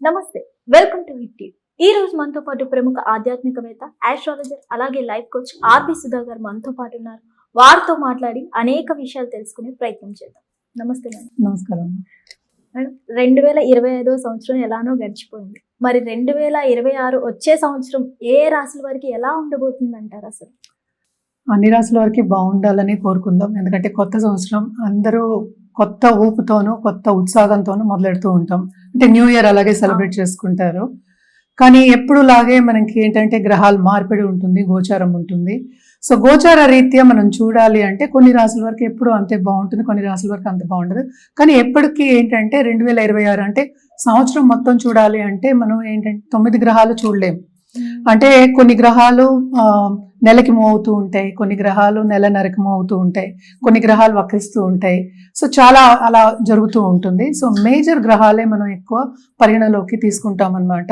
నమస్తే, welcome to hit TV. ఈ రోజు మనతో పాటు ప్రముఖ ఆధ్యాత్మికవేత్త, ఆస్ట్రాలజర్, అలాగే లైఫ్ కోచ్ ఆర్బి సుధా గారు మనతో పాటు ఉన్నారు. వారితో మాట్లాడి అనేక విషయాలు తెలుసుకునే ప్రయత్నం చేద్దాం. నమస్తే మేడం. నమస్కారం. మేడం, 2025 సంవత్సరం ఎలానో గడిచిపోయింది. మరి 2026 వచ్చే సంవత్సరం ఏ రాశుల వారికి ఎలా ఉండబోతుంది అంటారు? అసలు అన్ని రాసుల వారికి బాగుండాలని కోరుకుందాం. ఎందుకంటే కొత్త సంవత్సరం అందరూ కొత్త ఊపుతోనూ కొత్త ఉత్సాహంతోనూ మొదలెడుతూ ఉంటాం. అంటే న్యూ ఇయర్ అలాగే సెలబ్రేట్ చేసుకుంటారు. కానీ ఎప్పుడు లాగే మనకి ఏంటంటే గ్రహాల మార్పిడి ఉంటుంది, గోచారం ఉంటుంది. సో గోచార రీత్యా మనం చూడాలి అంటే కొన్ని రాసుల వరకు ఎప్పుడు అంతే బాగుంటుంది, కొన్ని రాసుల వరకు అంత బాగుండదు. కానీ ఎప్పటికీ ఏంటంటే 2026 అంటే సంవత్సరం మొత్తం చూడాలి అంటే మనం ఏంటంటే 9 గ్రహాలు చూడలేము. అంటే కొన్ని గ్రహాలు నెలకి మూవ్ అవుతూ ఉంటాయి, కొన్ని గ్రహాలు నెలన్నరకి మూవ్ అవుతూ ఉంటాయి, కొన్ని గ్రహాలు వక్రిస్తూ ఉంటాయి. సో చాలా అలా జరుగుతూ ఉంటుంది. సో మేజర్ గ్రహాలే మనం ఎక్కువ పరిగణలోకి తీసుకుంటాం అన్నమాట.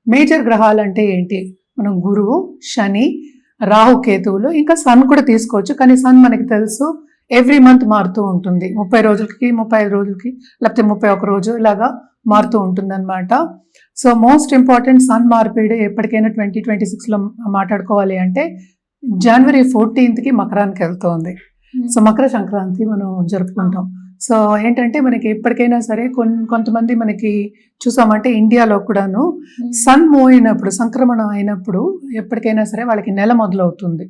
మేజర్ గ్రహాలు అంటే ఏంటి? మనం గురువు, శని, రాహు, కేతువులు, ఇంకా సన్ కూడా తీసుకోవచ్చు. కానీ సన్ మనకి తెలుసు ఎవ్రీ మంత్ మారుతూ ఉంటుంది. 30 రోజులకి, 35 రోజులకి, లేకపోతే 31 రోజు ఇలాగా మారుతూ ఉంటుంది అనమాట. సో మోస్ట్ ఇంపార్టెంట్ సన్ మార్పిడి ఎప్పటికైనా 2026లో మాట్లాడుకోవాలి అంటే జనవరి 14కి మకరానికి వెళ్తుంది. సో మకర సంక్రాంతి మనం జరుపుకుంటాం. సో ఏంటంటే మనకి ఎప్పటికైనా సరే కొంతమంది మనకి చూసామంటే ఇండియాలో కూడాను సన్ మూవ్ అయినప్పుడు, సంక్రమణం అయినప్పుడు ఎప్పటికైనా సరే వాళ్ళకి నెల మొదలవుతుంది.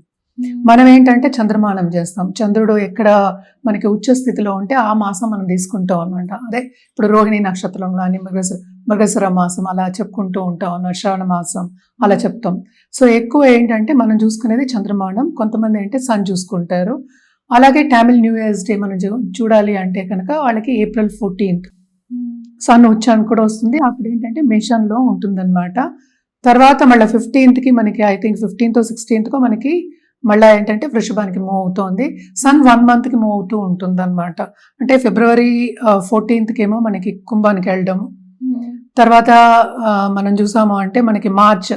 మనం ఏంటంటే చంద్రమానం చేస్తాం. చంద్రుడు ఎక్కడ మనకి ఉచ్చ స్థితిలో ఉంటే ఆ మాసం మనం తీసుకుంటాం అనమాట. అదే ఇప్పుడు రోహిణి నక్షత్రంలో అని మృగశిర మాసం అలా చెప్పుకుంటూ ఉంటాం అన్నమాట. శ్రావణ మాసం అలా చెప్తాం. సో ఎక్కువ ఏంటంటే మనం చూసుకునేది చంద్రమానం. కొంతమంది ఏంటంటే సన్ చూసుకుంటారు. అలాగే టామిల్ న్యూ ఇయర్స్ డే మనం చూడాలి అంటే కనుక వాళ్ళకి ఏప్రిల్ 14th సన్ ఉచ్చానికి కూడా వస్తుంది. అప్పుడు ఏంటంటే మేషంలో ఉంటుందన్నమాట. తర్వాత మళ్ళీ 15కి మనకి ఐ థింక్ 15th 16th మనకి మళ్ళీ ఏంటంటే వృషభానికి మూవ్ అవుతోంది. సన్ 1 monthకి మూవ్ అవుతూ ఉంటుంది అనమాట. అంటే ఫిబ్రవరి 14th ఏమో మనకి కుంభానికి వెళ్ళడం. తర్వాత మనం చూసాము అంటే మనకి March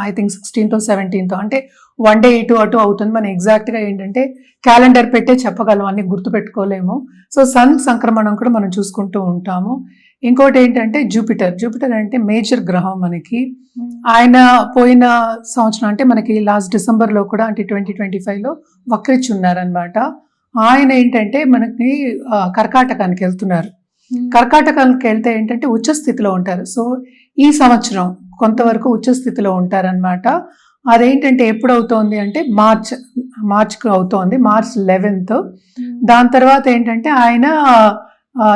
I think 16th 17th అంటే 1 day ఇటు అటు అవుతుంది. మనం ఎగ్జాక్ట్గా ఏంటంటే క్యాలెండర్ పెట్టే చెప్పగలం, అన్ని గుర్తుపెట్టుకోలేము. సో సన్ సంక్రమణం కూడా మనం చూసుకుంటూ ఉంటాము. ఇంకోటి ఏంటంటే జూపిటర్ అంటే మేజర్ గ్రహం మనకి. ఆయన పోయిన సంవత్సరం అంటే మనకి లాస్ట్ డిసెంబర్లో కూడా అంటే 2025లో వక్రించి ఉన్నారనమాట. ఆయన ఏంటంటే మనకి కర్కాటకానికి వెళ్తున్నారు. కర్కాటకానికి వెళ్తే ఏంటంటే ఉచ్చస్థితిలో ఉంటారు. సో ఈ సంవత్సరం కొంతవరకు ఉచ్చస్థితిలో ఉంటారనమాట. అదేంటంటే ఎప్పుడు అవుతోంది అంటే మార్చ్కి అవుతోంది, March 11th. దాని తర్వాత ఏంటంటే ఆయన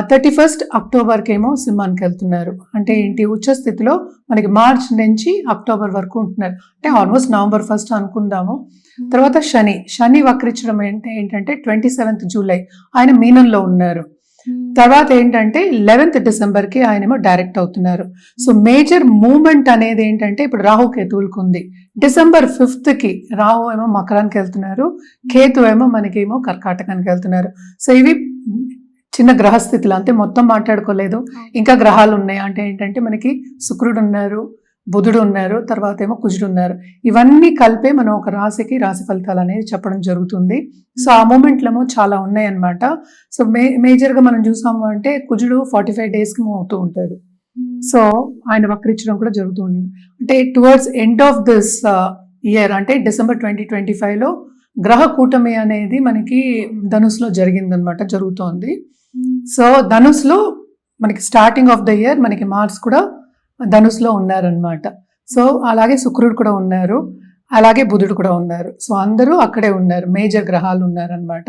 31st అక్టోబర్కి ఏమో సింహానికి వెళ్తున్నారు. అంటే ఏంటి ఉచ్చ స్థితిలో మనకి మార్చ్ నుంచి అక్టోబర్ వరకు ఉంటున్నారు. అంటే ఆల్మోస్ట్ నవంబర్ 1st అనుకుందాము. తర్వాత శని వక్రించడం ఏంటంటే 27th జూలై ఆయన మీనంలో ఉన్నారు. తర్వాత ఏంటంటే 11th డిసెంబర్కి ఆయనేమో డైరెక్ట్ అవుతున్నారు. సో మేజర్ మూమెంట్ అనేది ఏంటంటే ఇప్పుడు రాహు కేతువులకు ఉంది. డిసెంబర్ 5th రాహు ఏమో మకరానికి వెళ్తున్నారు, కేతు ఏమో మనకేమో కర్కాటకానికి వెళ్తున్నారు. సో ఇవి చిన్న గ్రహస్థితులు, అంతే, మొత్తం మాట్లాడుకోలేదు. ఇంకా గ్రహాలు ఉన్నాయి. అంటే ఏంటంటే మనకి శుక్రుడు ఉన్నారు, బుధుడు ఉన్నారు, తర్వాత ఏమో కుజుడు ఉన్నారు. ఇవన్నీ కలిపే మనం ఒక రాశికి రాశి ఫలితాలు అనేది చెప్పడం జరుగుతుంది. సో ఆ మూమెంట్లేమో చాలా ఉన్నాయి అన్నమాట. సో మేజర్గా మనం చూసాము అంటే కుజుడు 45 daysకి మూవ్ అవుతూ ఉంటాడు. సో ఆయన వక్రించడం కూడా జరుగుతుంది. అంటే towards end of this year అంటే డిసెంబర్ 2025లో గ్రహ కూటమి అనేది మనకి ధనుసులో జరిగిందనమాట, జరుగుతోంది. సో ధనుసులో మనకి స్టార్టింగ్ ఆఫ్ ద ఇయర్ మనకి మార్స్ కూడా ధనుసులో ఉన్నారనమాట. సో అలాగే శుక్రుడు కూడా ఉన్నారు, అలాగే బుధుడు కూడా ఉన్నారు. సో అందరూ అక్కడే ఉన్నారు, మేజర్ గ్రహాలు ఉన్నారనమాట.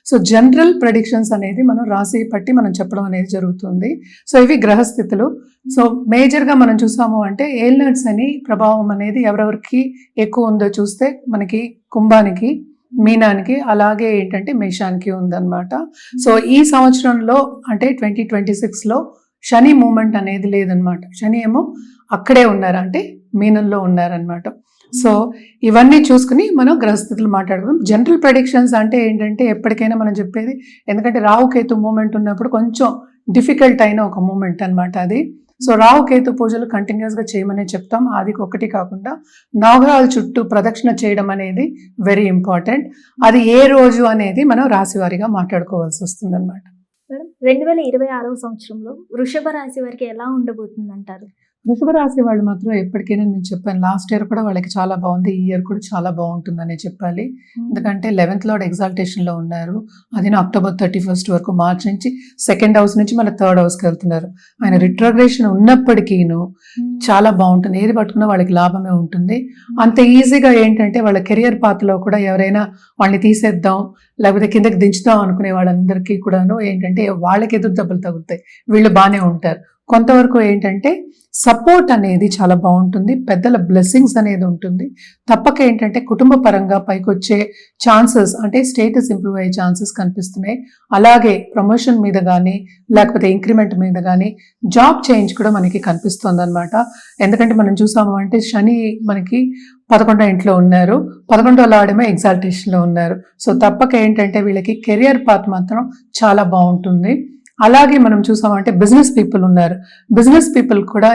సో జనరల్ ప్రెడిక్షన్స్ అనేది మనం రాశి పట్టి మనం చెప్పడం అనేది జరుగుతుంది. సో ఇవి గ్రహస్థితులు. సో మేజర్గా మనం చూసాము అంటే ఏల్నట్స్ అని ప్రభావం అనేది ఎవరెవరికి ఎక్కువ ఉందో చూస్తే మనకి కుంభానికి, మీనానికి, అలాగే ఏంటంటే మేషానికి ఉందన్నమాట. సో ఈ సంవత్సరంలో అంటే 2026లో శని మూమెంట్ అనేది లేదనమాట. శని ఏమో అక్కడే ఉన్నారు, అంటే మీనంలో ఉన్నారనమాట. సో ఇవన్నీ చూసుకుని మనం గ్రహస్థితులు మాట్లాడుకుందాం. జనరల్ ప్రెడిక్షన్స్ అంటే ఏంటంటే ఎప్పటికైనా మనం చెప్పేది, ఎందుకంటే రాహుకేతు మూమెంట్ ఉన్నప్పుడు కొంచెం డిఫికల్ట్ అయిన ఒక మూమెంట్ అనమాట అది. సో రాహుకేతు పూజలు కంటిన్యూస్గా చేయమనే చెప్తాం. అది ఒకటి కాకుండా నవగ్రహాల చుట్టూ ప్రదక్షిణ చేయడం అనేది వెరీ ఇంపార్టెంట్. అది ఏ రోజు అనేది మనం రాశివారీగా మాట్లాడుకోవాల్సి వస్తుంది అనమాట. మేడం, 2026 సంవత్సరంలో వృషభ రాశి వారికి ఎలా ఉండబోతుంది అంటారు? వృషభ రాశి వాళ్ళు మాత్రం ఎప్పటికైనా నేను చెప్పాను, లాస్ట్ ఇయర్ కూడా వాళ్ళకి చాలా బాగుంది, ఈ ఇయర్ కూడా చాలా బాగుంటుందనే చెప్పాలి. ఎందుకంటే 11th లార్డ్ ఎగ్జాల్టేషన్ లో ఉన్నారు. అది అక్టోబర్ 31st వరకు, మార్చ్ నుంచి 2nd హౌస్ నుంచి మన 3rd హౌస్ కి వెళ్తున్నారు. ఆయన రిట్రోగ్రేషన్ ఉన్నప్పటికీను చాలా బాగుంటుంది, ఏది పట్టుకున్నా వాళ్ళకి లాభమే ఉంటుంది. అంత ఈజీగా ఏంటంటే వాళ్ళ కెరియర్ పాత్ లో కూడా ఎవరైనా వాళ్ళని తీసేద్దాం లేకపోతే కిందకి దించుదాం అనుకునే వాళ్ళందరికీ కూడాను ఏంటంటే వాళ్ళకి ఎదురు దెబ్బలు తగులుతాయి, వీళ్ళు బాగానే ఉంటారు. కొంతవరకు ఏంటంటే సపోర్ట్ అనేది చాలా బాగుంటుంది, పెద్దల బ్లెస్సింగ్స్ అనేది ఉంటుంది. తప్పక ఏంటంటే కుటుంబ పరంగా పైకి వచ్చే ఛాన్సెస్, అంటే స్టేటస్ ఇంప్రూవ్ అయ్యే ఛాన్సెస్ కనిపిస్తున్నాయి. అలాగే ప్రమోషన్ మీద కానీ లేకపోతే ఇంక్రిమెంట్ మీద కానీ జాబ్ చేంజ్ కూడా మనకి కనిపిస్తుంది అనమాట. ఎందుకంటే మనం చూసాము అంటే శని మనకి 11వ ఇంట్లో ఉన్నారు, 11వ లార్డేమో ఎగ్జాల్టేషన్ లో ఉన్నారు. సో తప్పక ఏంటంటే వీళ్ళకి కెరియర్ పాత్ మాత్రం చాలా బాగుంటుంది. అలాగే మనం చూసామంటే బిజినెస్ పీపుల్ ఉన్నారు, బిజినెస్ పీపుల్ కూడా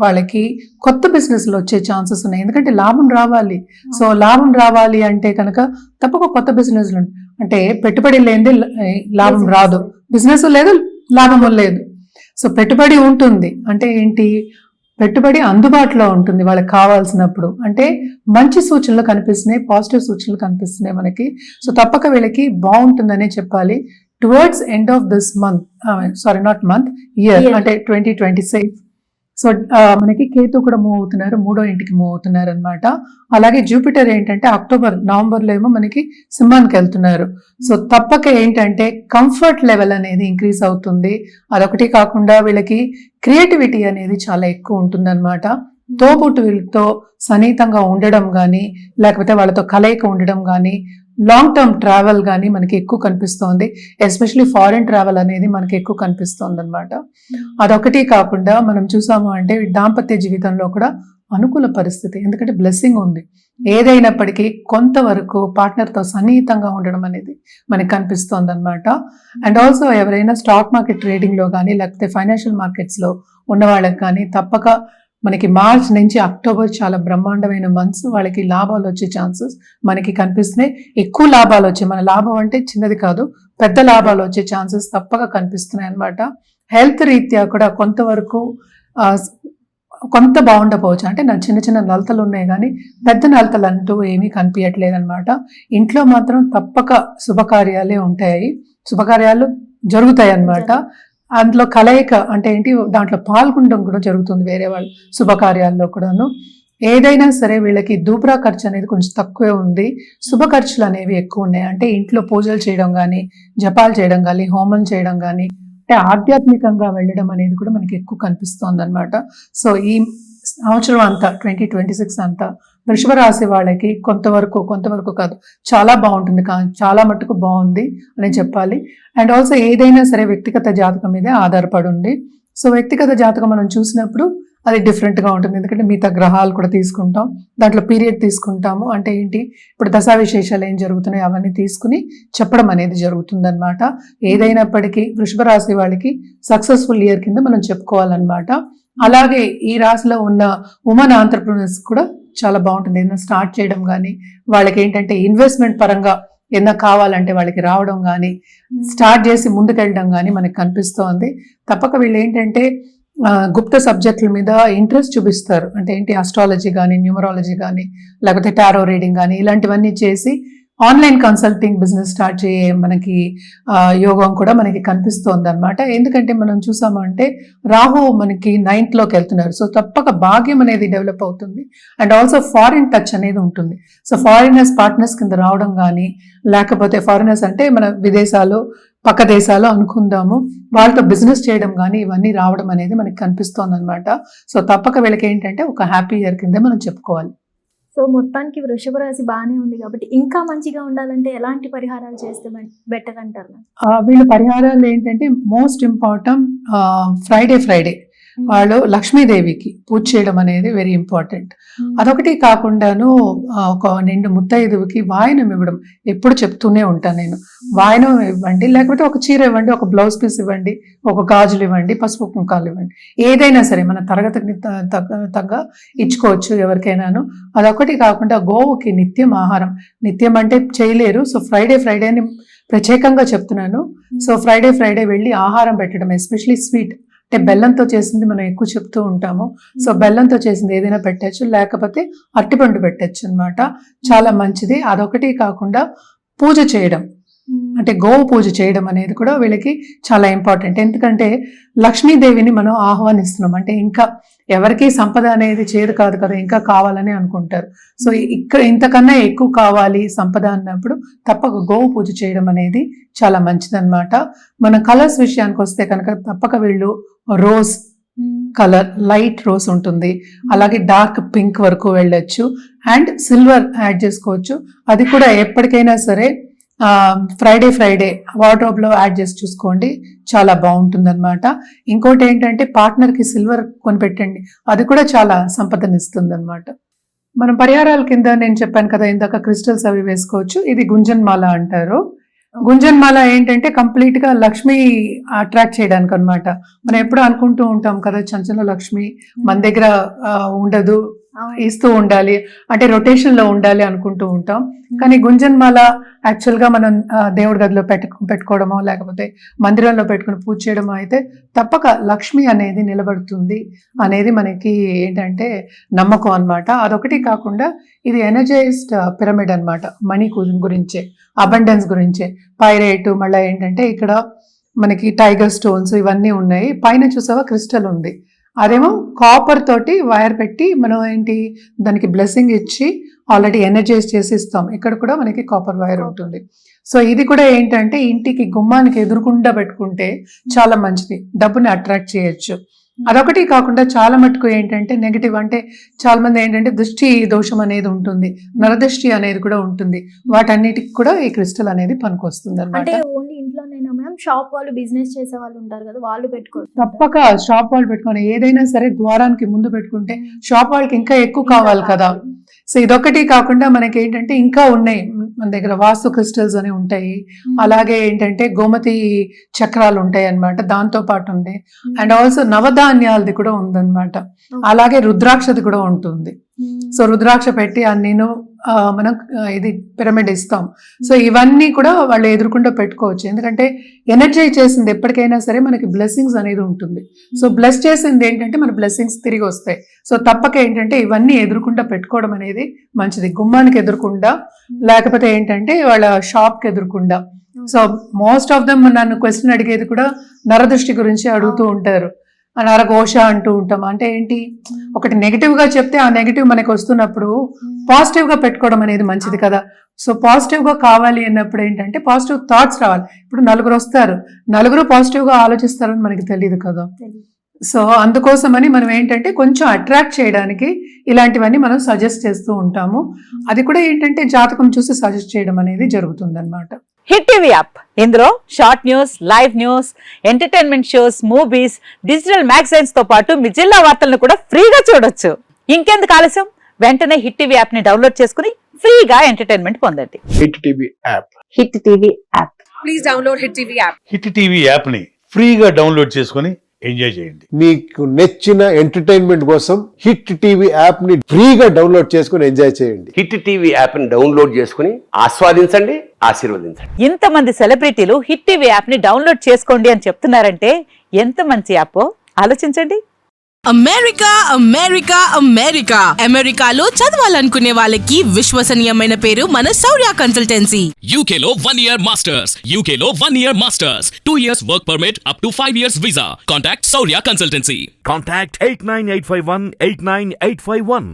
వాళ్ళకి కొత్త బిజినెస్లు వచ్చే ఛాన్సెస్ ఉన్నాయి. ఎందుకంటే లాభం రావాలి, సో లాభం రావాలి అంటే కనుక తప్పక కొత్త బిజినెస్లు, అంటే పెట్టుబడి లేనిది లాభం రాదు, బిజినెస్ లేదు లాభము లేదు. సో పెట్టుబడి ఉంటుంది అంటే ఏంటి, పెట్టుబడి అందుబాటులో ఉంటుంది వాళ్ళకి కావాల్సినప్పుడు. అంటే మంచి సూచనలు కనిపిస్తున్నాయి, పాజిటివ్ సూచనలు కనిపిస్తున్నాయి మనకి. సో తప్పక వీళ్ళకి బాగుంటుందనే చెప్పాలి. Towards end of this month, year అంటే 2026. సో మనకి కేతు కూడా మూవ్ అవుతున్నారు, 3వ ఇంటికి మూవ్ అవుతున్నారు అనమాట. అలాగే జూపిటర్ ఏంటంటే నవంబర్లో ఏమో మనకి సింహానికి వెళ్తున్నారు. సో తప్పక ఏంటంటే కంఫర్ట్ లెవెల్ అనేది ఇంక్రీజ్ అవుతుంది. అదొకటి కాకుండా వీళ్ళకి క్రియేటివిటీ అనేది చాలా ఎక్కువ ఉంటుంది అనమాట. తోబుట్టువులతో సన్నిహితంగా ఉండడం కానీ లేకపోతే వాళ్ళతో కలయిక ఉండడం కానీ, లాంగ్ టర్మ్ ట్రావెల్ కానీ మనకి ఎక్కువ కనిపిస్తోంది. ఎస్పెషలీ ఫారిన్ ట్రావెల్ అనేది మనకి ఎక్కువ కనిపిస్తోంది అనమాట. అదొకటి కాకుండా మనం చూసాము అంటే దాంపత్య జీవితంలో కూడా అనుకూల పరిస్థితి, ఎందుకంటే బ్లెస్సింగ్ ఉంది. ఏదైనప్పటికీ కొంతవరకు పార్ట్నర్తో సన్నిహితంగా ఉండడం అనేది మనకి కనిపిస్తోంది అనమాట. అండ్ ఆల్సో ఎవరైనా స్టాక్ మార్కెట్ ట్రేడింగ్లో కానీ లేకపోతే ఫైనాన్షియల్ మార్కెట్స్లో ఉన్న వాళ్ళకి కానీ తప్పక మనకి మార్చ్ నుంచి అక్టోబర్ చాలా బ్రహ్మాండమైన మంత్స్, వాళ్ళకి లాభాలు వచ్చే ఛాన్సెస్ మనకి కనిపిస్తున్నాయి. ఎక్కువ లాభాలు వచ్చే, మన లాభం అంటే చిన్నది కాదు, పెద్ద లాభాలు వచ్చే ఛాన్సెస్ తప్పక కనిపిస్తున్నాయి అనమాట. హెల్త్ రీత్యా కూడా కొంతవరకు కొంత బాగుండకపోవచ్చు, అంటే నా చిన్న చిన్న నలతలు ఉన్నాయి కానీ పెద్ద నలతలు అంటూ ఏమీ కనిపించట్లేదు అనమాట. ఇంట్లో మాత్రం తప్పక శుభకార్యాలే ఉంటాయి, శుభకార్యాలు జరుగుతాయి అన్నమాట. అందులో కలయిక అంటే ఏంటి, దాంట్లో పాల్గొనడం కూడా జరుగుతుంది వేరే వాళ్ళ శుభకార్యాల్లో కూడాను. ఏదైనా సరే వీళ్ళకి దూబ్రా ఖర్చు అనేది కొంచెం తక్కువే ఉంది, శుభ ఖర్చులు అనేవి ఎక్కువ ఉన్నాయి. అంటే ఇంట్లో పూజలు చేయడం కానీ, జపాలు చేయడం కానీ, హోమం చేయడం కానీ, అంటే ఆధ్యాత్మికంగా వెళ్ళడం అనేది కూడా మనకి ఎక్కువ కనిపిస్తోంది అనమాట. సో ఈ సంవత్సరం అంతా 2026 అంతా వృషభ రాశి వాళ్ళకి కొంతవరకు కాదు చాలా బాగుంటుంది, చాలా మట్టుకు బాగుంది అని చెప్పాలి. అండ్ ఆల్సో ఏదైనా సరే వ్యక్తిగత జాతకం మీదే ఆధారపడి ఉంది. సో వ్యక్తిగత జాతకం మనం చూసినప్పుడు అది డిఫరెంట్గా ఉంటుంది, ఎందుకంటే మిగతా గ్రహాలు కూడా తీసుకుంటాం, దాంట్లో పీరియడ్ తీసుకుంటాము. అంటే ఏంటి, ఇప్పుడు దశా విశేషాలు ఏం జరుగుతున్నాయి అవన్నీ తీసుకుని చెప్పడం అనేది జరుగుతుందన్నమాట. ఏదైనప్పటికీ వృషభ రాశి వాళ్ళకి సక్సెస్ఫుల్ ఇయర్ కింద మనం చెప్పుకోవాలన్నమాట. అలాగే ఈ రాశిలో ఉన్న ఉమెన్ ఆంటర్ప్రినర్స్ కూడా చాలా బాగుంటుంది. ఏదైనా స్టార్ట్ చేయడం కానీ, వాళ్ళకి ఏంటంటే ఇన్వెస్ట్మెంట్ పరంగా ఏదైనా కావాలంటే వాళ్ళకి రావడం కానీ, స్టార్ట్ చేసి ముందుకెళ్ళడం కానీ మనకి కనిపిస్తోంది. తప్పక వీళ్ళు ఏంటంటే గుప్త సబ్జెక్టుల మీద ఇంట్రెస్ట్ చూపిస్తారు. అంటే ఏంటి, ఆస్ట్రాలజీ కానీ, న్యూమరాలజీ కానీ, లేకపోతే టారో రీడింగ్ కానీ ఇలాంటివన్నీ చేసి ఆన్లైన్ కన్సల్టింగ్ బిజినెస్ స్టార్ట్ చేయ మనకి యోగం కూడా మనకి కనిపిస్తోంది అనమాట. ఎందుకంటే మనం చూసామంటే రాహు మనకి 9th లోకి వెళ్తున్నారు. సో తప్పక భాగ్యం అనేది డెవలప్ అవుతుంది. అండ్ ఆల్సో ఫారిన్ టచ్ అనేది ఉంటుంది. సో ఫారినర్స్ పార్ట్నర్స్ కింద రావడం కానీ, లేకపోతే ఫారినర్స్ అంటే మన విదేశాలు పక్క దేశాలు అనుకుందాము, వాళ్ళతో బిజినెస్ చేయడం కానీ ఇవన్నీ రావడం అనేది మనకి కనిపిస్తోంది అనమాట. సో తప్పక వీళ్ళకి ఏంటంటే ఒక హ్యాపీ ఇయర్ కింద మనం చెప్పుకోవాలి. సో మొత్తానికి వృషభ రాశి బాగానే ఉంది కాబట్టి ఇంకా మంచిగా ఉండాలంటే ఎలాంటి పరిహారాలు చేస్తే బెటర్ అంటారు? వీళ్ళ పరిహారాలు ఏంటంటే మోస్ట్ ఇంపార్టెంట్ ఫ్రైడే వాళ్ళు లక్ష్మీదేవికి పూజ చేయడం అనేది వెరీ ఇంపార్టెంట్. అదొకటి కాకుండాను ఒక నిండు ముత్తైదువుకి వాయనం ఇవ్వడం ఎప్పుడు చెప్తూనే ఉంటాను నేను. వాయనం ఇవ్వండి, లేకపోతే ఒక చీర ఇవ్వండి, ఒక బ్లౌజ్ పీస్ ఇవ్వండి, ఒక గాజులు ఇవ్వండి, పసుపు కుంకాలు ఇవ్వండి, ఏదైనా సరే మన తరగతికి తగ్గ ఇచ్చుకోవచ్చు ఎవరికైనాను. అదొకటి కాకుండా గోవుకి నిత్యం ఆహారం, నిత్యం అంటే చేయలేరు, సో ఫ్రైడే అని ప్రత్యేకంగా చెప్తున్నాను. సో ఫ్రైడే వెళ్ళి ఆహారం పెట్టడం, ఎస్పెషలీ స్వీట్ అంటే బెల్లంతో చేసింది మనం ఎక్కువ చెప్తూ ఉంటాము. సో బెల్లంతో చేసింది ఏదైనా పెట్టచ్చు, లేకపోతే అరటిపండు పెట్టచ్చు అన్నమాట. చాలా మంచిది. అదొకటి కాకుండా పూజ చేయడం, అంటే గోవు పూజ చేయడం అనేది కూడా వీళ్ళకి చాలా ఇంపార్టెంట్. ఎందుకంటే లక్ష్మీదేవిని మనం ఆహ్వానిస్తున్నాం, అంటే ఇంకా ఎవరికి సంపద అనేది చేదు కాదు కదా, ఇంకా కావాలని అనుకుంటారు. సో ఇక్కడ ఇంతకన్నా ఎక్కువ కావాలి సంపద అన్నప్పుడు తప్పక గోవు పూజ చేయడం అనేది చాలా మంచిదన్నమాట. మన కలర్స్ విషయానికి వస్తే కనుక తప్పక వీళ్ళు రోజ్ కలర్, లైట్ రోజ్ ఉంటుంది, అలాగే డార్క్ పింక్ వరకు వెళ్ళొచ్చు, అండ్ సిల్వర్ యాడ్ చేసుకోవచ్చు. అది కూడా ఎప్పటికైనా సరే ఫ్రైడే వార్డ్రోబ్ లో యాడ్ చేసి చూసుకోండి, చాలా బాగుంటుంది అనమాట. ఇంకోటి ఏంటంటే పార్ట్నర్ కి సిల్వర్ కొనిపెట్టండి, అది కూడా చాలా సంపదనిస్తుంది అనమాట. మనం పరిహారాల కింద నేను చెప్పాను కదా ఇందాక, క్రిస్టల్స్ అవి వేసుకోవచ్చు. ఇది గుంజన్ మాల అంటారు. గుంజన్ మాల ఏంటంటే కంప్లీట్ గా లక్ష్మి అట్రాక్ట్ చేయడానికి అనమాట. మనం ఎప్పుడు అనుకుంటూ ఉంటాం కదా చంచల లక్ష్మి మన దగ్గర ఉండదు, ఇస్తూ ఉండాలి, అంటే రొటేషన్ లో ఉండాలి అనుకుంటూ ఉంటాం. కానీ గుంజన్ మాల యాక్చువల్ గా మనం దేవుడి గదిలో పెట్టుకోవడమో లేకపోతే మందిరంలో పెట్టుకుని పూజ చేయడమో అయితే తప్పక లక్ష్మి అనేది నిలబడుతుంది అనేది మనకి ఏంటంటే నమ్మకం అన్నమాట. అదొకటి కాకుండా ఇది ఎనర్జైజ్డ్ పిరమిడ్ అన్నమాట, మనీ గురించే, అబండెన్స్ గురించే. పైరేట్ మళ్ళీ ఏంటంటే ఇక్కడ మనకి టైగర్ స్టోన్స్ ఇవన్నీ ఉన్నాయి. పైన చూసావా క్రిస్టల్ ఉంది, అదేమో కాపర్ తోటి వైర్ పెట్టి మనం ఏంటి దానికి బ్లెస్సింగ్ ఇచ్చి ఆల్రెడీ ఎనర్జైజ్ చేసి ఇస్తాం. ఇక్కడ కూడా మనకి కాపర్ వైర్ ఉంటుంది. సో ఇది కూడా ఏంటంటే ఇంటికి గుమ్మానికి ఎదురుకుండా పెట్టుకుంటే చాలా మంచిది, డబ్బుని అట్రాక్ట్ చేయొచ్చు. అదొకటి కాకుండా చాలా మటుకు ఏంటంటే నెగిటివ్, అంటే చాలా మంది ఏంటంటే దృష్టి దోషం అనేది ఉంటుంది, నరదృష్టి అనేది కూడా ఉంటుంది. వాటన్నిటికి కూడా ఈ క్రిస్టల్ అనేది పనికొస్తుంది అంటే అన్నమాట. ఓన్లీ ఇంట్లోనైనా మ్యామ్, షాప్ వాళ్ళు బిజినెస్ చేసే వాళ్ళు ఉంటారు కదా, వాళ్ళు పెట్టుకోవచ్చు. తప్పక షాప్ వాళ్ళు పెట్టుకోండి, ఏదైనా సరే ద్వారానికి ముందు పెట్టుకుంటే షాప్ వాళ్ళకి ఇంకా ఎక్కువ కావాలి కదా. సో ఇదొకటి కాకుండా మనకి ఏంటంటే ఇంకా ఉన్నాయి మన దగ్గర, వాస్తు క్రిస్టల్స్ అని ఉంటాయి, అలాగే ఏంటంటే గోమతి చక్రాలు ఉంటాయి అన్నమాట, దాంతో పాటు ఉంది. అండ్ ఆల్సో నవధాన్యాలది కూడా ఉందన్నమాట, అలాగే రుద్రాక్షది కూడా ఉంటుంది. సో రుద్రాక్ష పెట్టి నేను మనం ఇది పిరమిడ్ ఇస్తాం. సో ఇవన్నీ కూడా వాళ్ళు ఎదురుకుండా పెట్టుకోవచ్చు, ఎందుకంటే ఎనర్జైజ్ చేసింది ఎప్పటికైనా సరే మనకి బ్లెస్సింగ్స్ అనేది ఉంటుంది. సో బ్లెస్ చేసింది ఏంటంటే మన బ్లెస్సింగ్స్ తిరిగి వస్తాయి. సో తప్పక ఏంటంటే ఇవన్నీ ఎదురుకుండా పెట్టుకోవడం అనేది మంచిది, గుమ్మానికి ఎదురుకుండా, లేకపోతే ఏంటంటే వాళ్ళ షాప్కి ఎదురుకుండా. సో మోస్ట్ ఆఫ్ దమ్ నన్ను క్వశ్చన్ అడిగేది కూడా నరదృష్టి గురించి అడుగుతూ ఉంటారు, నరఘోష అంటూ ఉంటాం. అంటే ఏంటి, ఒకటి నెగిటివ్ గా చెప్తే ఆ నెగిటివ్ మనకి వస్తున్నప్పుడు పాజిటివ్ గా పెట్టుకోవడం అనేది మంచిది కదా. సో పాజిటివ్ గా కావాలి అన్నప్పుడు ఏంటంటే పాజిటివ్ థాట్స్ రావాలి. ఇప్పుడు నలుగురు వస్తారు, నలుగురు పాజిటివ్ గా ఆలోచిస్తారని మనకి తెలియదు కదా. సో అందుకోసమని మనం ఏంటంటే కొంచెం అట్రాక్ట్ చేయడానికి ఇలాంటివన్నీ మనం సజెస్ట్ చేస్తూ ఉంటాము. అది కూడా ఏంటంటే జాతకం చూసి సజెస్ట్ చేయడం అనేది జరుగుతుంది అనమాట. హిట్ టీవీ యాప్, ఇందులో short news, live news, entertainment shows, movies, digital magazines తో పాటు మీ జిల్లా వార్తలను కూడా ఫ్రీగా చూడొచ్చు. ఇంకెందుకు ఆలస్యం, వెంటనే హిట్ టీవీ యాప్ ని డౌన్లోడ్ చేసుకుని ఫ్రీగా ఎంటర్టైన్మెంట్ పొందండి. Hit TV app, hit TV app, please download hit TV app. Hit TV యాప్ని ఫ్రీగా డౌన్లోడ్ చేసుకొని ఎంజాయ్ చేయండి. మీకు నచ్చిన ఎంటర్టైన్మెంట్ కోసం హిట్ టీవీ యాప్ ని ఫ్రీగా డౌన్లోడ్ చేసుకుని ఎంజాయ్ చేయండి. హిట్ టీవీ యాప్ని డౌన్లోడ్ చేసుకుని ఆస్వాదించండి, ఆశీర్వదించండి. ఇంతమంది సెలబ్రిటీలు హిట్ టీవీ యాప్ ని డౌన్లోడ్ చేసుకోండి అని చెప్తున్నారంటే ఎంత మంచి యాప్ ఆలోచించండి. అమెరికా అమెరికా అమెరికా అమెరికాలో చదవాలనుకునే వాళ్ళకి విశ్వసనీయమైన పేరు మన శౌర్య consultancy. UK Law 1 Year Masters. UK Law 1 Year Masters. 2 years work permit up to 5 years visa. Contact Saurya Consultancy. Contact 89851 89851.